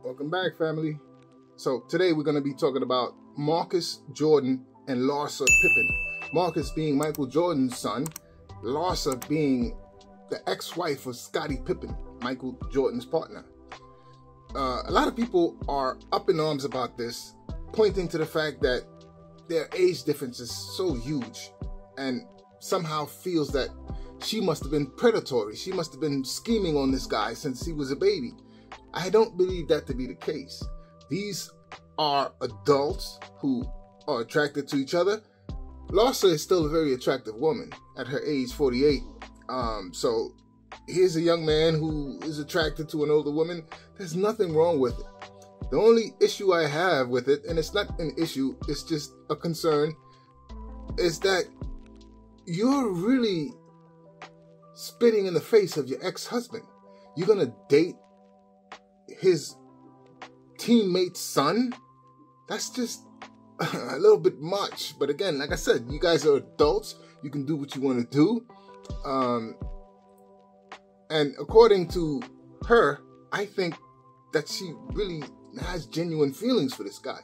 Welcome back, family. So today we're going to be talking about Marcus Jordan and Larsa Pippen. Marcus being Michael Jordan's son, Larsa being the ex-wife of Scottie Pippen, Michael Jordan's partner. A lot of people are up in arms about this, pointing to the fact that their age difference is so huge, and somehow feels that she must have been predatory. She must have been scheming on this guy since he was a baby. I don't believe that to be the case. These are adults who are attracted to each other. Larsa is still a very attractive woman at her age, 48. So here's a young man who is attracted to an older woman. There's nothing wrong with it. The only issue I have with it, and it's not an issue, it's just a concern, is that you're really spitting in the face of your ex-husband. You're gonna date his teammate's son? That's just a little bit much. But again, like I said, you guys are adults. You can do what you want to do. And according to her, I think that she really has genuine feelings for this guy.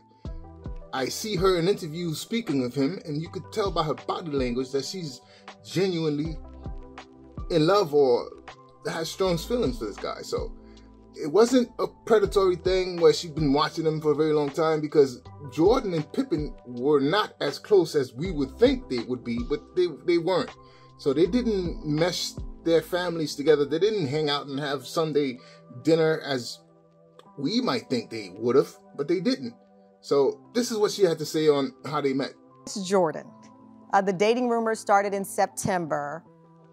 I see her in interviews speaking of him, and you could tell by her body language that she's genuinely in love or has strong feelings for this guy. So it wasn't a predatory thing where she'd been watching him for a very long time, because Jordan and Pippen were not as close as we would think they would be, but they weren't. So they didn't mesh their families together. They didn't hang out and have Sunday dinner as we might think they would have, but they didn't. So this is what she had to say on how they met. It's Jordan. The dating rumors started in September.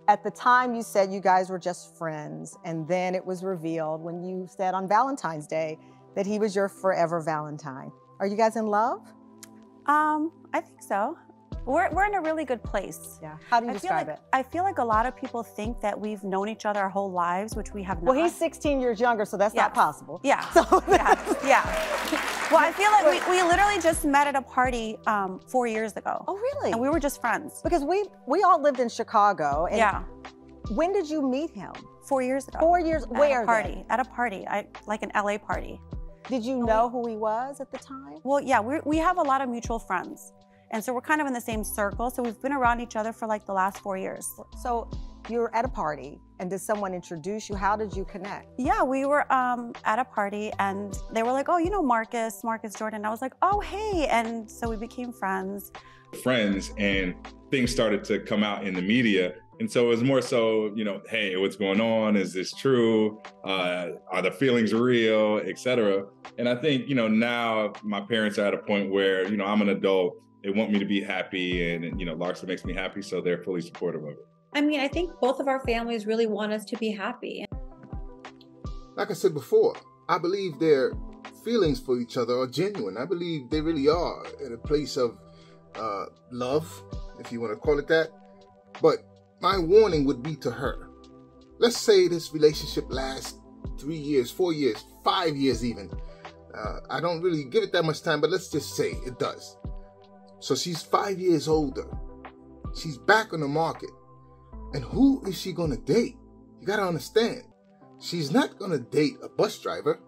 At the time, you said you guys were just friends, and then it was revealed when you said on Valentine's Day that he was your forever Valentine. Are you guys in love? I think so. We're in a really good place. Yeah. How do you describe it? I feel like a lot of people think that we've known each other our whole lives, which we have not. Well, he's 16 years younger, so that's not possible. Yeah. So yeah. Well, I feel like we literally just met at a party 4 years ago. Oh, really? And we were just friends. Because we all lived in Chicago. And yeah. When did you meet him? 4 years ago. 4 years. Where? At a party. Like an LA party. Did you know who he was at the time? Well, yeah. We have a lot of mutual friends. And so we're kind of in the same circle. So we've been around each other for like the last 4 years. So you're at a party, and did someone introduce you? How did you connect? Yeah, we were at a party, and they were like, oh, you know Marcus Jordan. I was like, oh, hey. And so we became friends. And things started to come out in the media. And so it was more so, hey, what's going on? Is this true? Are the feelings real, et cetera? And I think, now my parents are at a point where, I'm an adult. They want me to be happy, and Larsa makes me happy, so they're fully supportive of it. I mean, I think both of our families really want us to be happy. Like I said before, I believe their feelings for each other are genuine. I believe they really are in a place of love, if you want to call it that. But my warning would be to her. Let's say this relationship lasts 3 years, 4 years, 5 years even. I don't really give it that much time, but let's just say it does. So she's 5 years older. She's back on the market. And who is she going to date? You got to understand. She's not going to date a bus driver.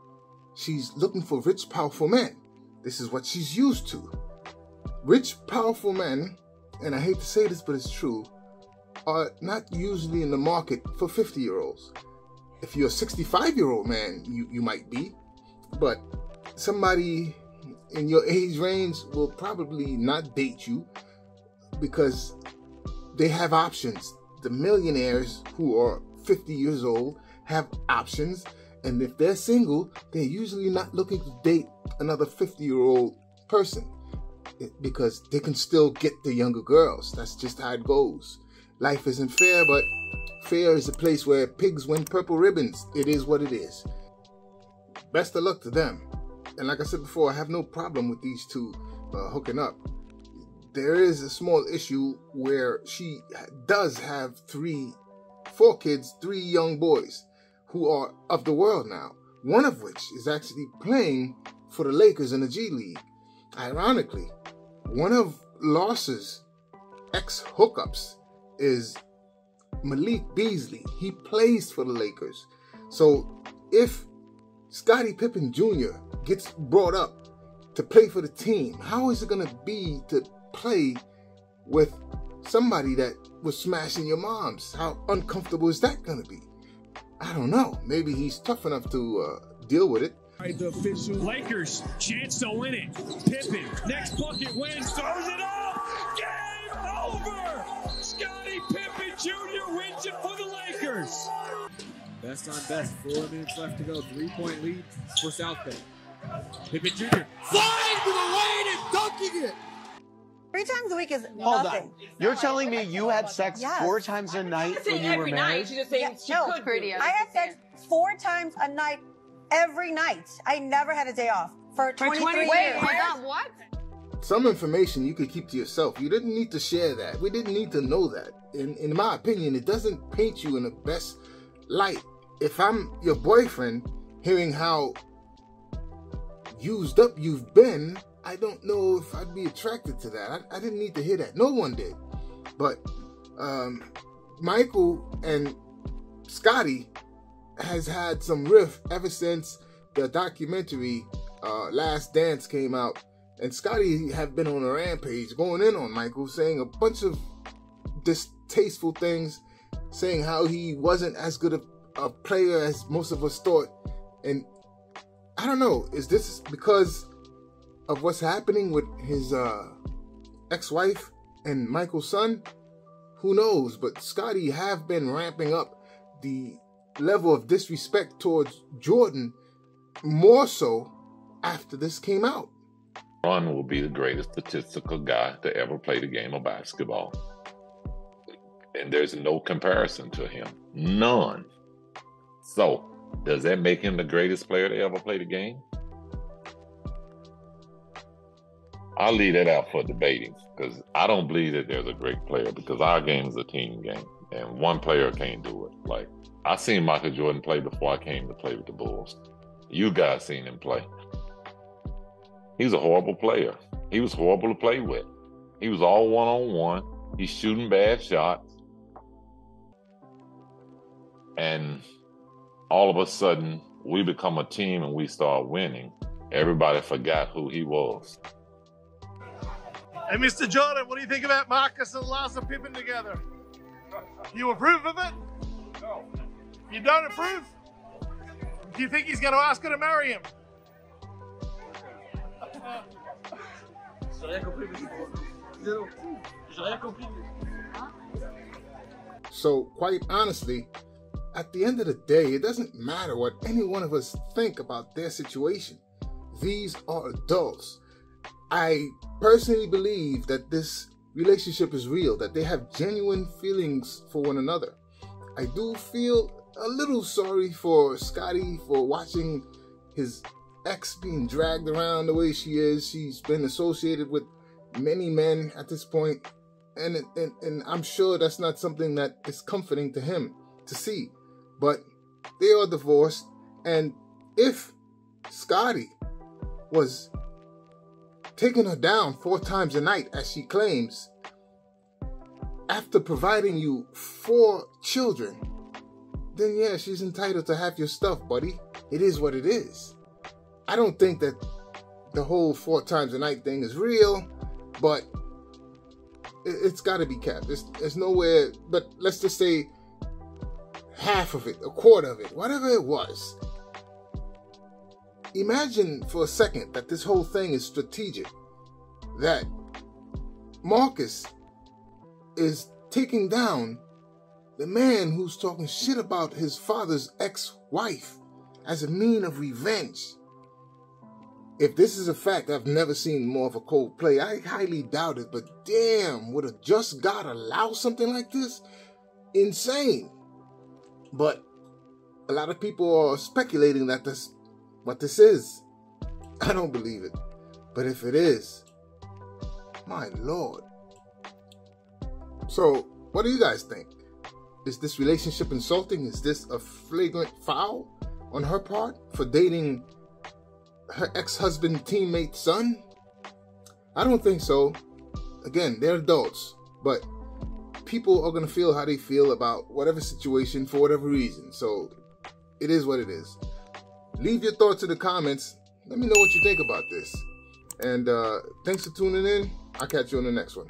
She's looking for rich, powerful men. This is what she's used to. Rich, powerful men, and I hate to say this, but it's true, are not usually in the market for 50-year-olds. If you're a 65-year-old man, you might be. But somebody in your age range will probably not date you because they have options. The millionaires who are 50 years old have options, and if they're single, they're usually not looking to date another 50-year-old person because they can still get the younger girls. That's just how it goes. Life isn't fair, but fair is a place where pigs win purple ribbons. It is what it is. Best of luck to them. And like I said before, I have no problem with these two hooking up. There is a small issue where she does have 4 kids, 3 young boys who are of the world now. One of which is actually playing for the Lakers in the G League. Ironically, one of Larsa's ex-hookups is Malik Beasley. He plays for the Lakers. So if Scottie Pippen Jr. gets brought up to play for the team, how is it going to be to play with somebody that was smashing your moms? How uncomfortable is that going to be? I don't know. Maybe he's tough enough to deal with it. Lakers, chance to win it. Pippen, next bucket wins, throws it up. Game over. Scottie Pippen Jr. wins it for the Lakers. Best on best, 4 minutes left to go. 3-point lead for South Bend. Pippen Jr. flying to the lane and dunking it. 3 times a week is Hold nothing. on. You're telling me you had sex 4 times a night when you were married? She's just saying she could. Pretty. I had sex 4 times a night, every night. I never had a day off for 23 years. Wait, hold on, what? Some information you could keep to yourself. You didn't need to share that. We didn't need to know that. In my opinion, it doesn't paint you in the best light. If I'm your boyfriend, hearing how used up you've been, I don't know if I'd be attracted to that. I didn't need to hear that. No one did. But Micheal and Scottie has had some riff ever since the documentary Last Dance came out. And Scottie have been on a rampage, going in on Micheal, saying a bunch of distasteful things, saying how he wasn't as good a player as most of us thought. And I don't know, is this because of what's happening with his ex-wife and Micheal's son? Who knows? But Scottie have been ramping up the level of disrespect towards Jordan more so after this came out. Ron will be the greatest statistical guy to ever play the game of basketball. And there's no comparison to him. None. So, does that make him the greatest player to ever play the game? I'll leave that out for debating, because I don't believe that there's a great player, because our game is a team game, and one player can't do it. Like, I seen Michael Jordan play before I came to play with the Bulls. You guys seen him play. He's a horrible player. He was horrible to play with. He was all one-on-one. He's shooting bad shots. And all of a sudden, we become a team and we start winning. Everybody forgot who he was. Hey, Mr. Jordan, what do you think about Marcus and Larsa Pippen together? You approve of it? No. You don't approve? Do you think he's going to ask her to marry him? So, quite honestly, at the end of the day, it doesn't matter what any one of us think about their situation. These are adults. I personally believe that this relationship is real, that they have genuine feelings for one another. I do feel a little sorry for Scottie for watching his ex being dragged around the way she is. She's been associated with many men at this point, and I'm sure that's not something that is comforting to him to see. But they are divorced, and if Scottie was taking her down 4 times a night, as she claims, after providing you 4 children, then yeah, she's entitled to have your stuff, buddy. It is what it is. I don't think that the whole 4 times a night thing is real, but it's got to be capped. There's nowhere, but let's just say half of it, a quarter of it, whatever it was. Imagine for a second that this whole thing is strategic, that Marcus is taking down the man who's talking shit about his father's ex-wife as a mean of revenge. If this is a fact, I've never seen more of a cold play. I highly doubt it, but damn, would a just God allow something like this? Insane. But a lot of people are speculating that that's what this is. I don't believe it. But if it is, my Lord. So, what do you guys think? Is this relationship insulting? Is this a flagrant foul on her part for dating her ex-husband teammate's son? I don't think so. Again, they're adults, but people are going to feel how they feel about whatever situation for whatever reason. So it is what it is. Leave your thoughts in the comments. Let me know what you think about this. And thanks for tuning in. I'll catch you on the next one.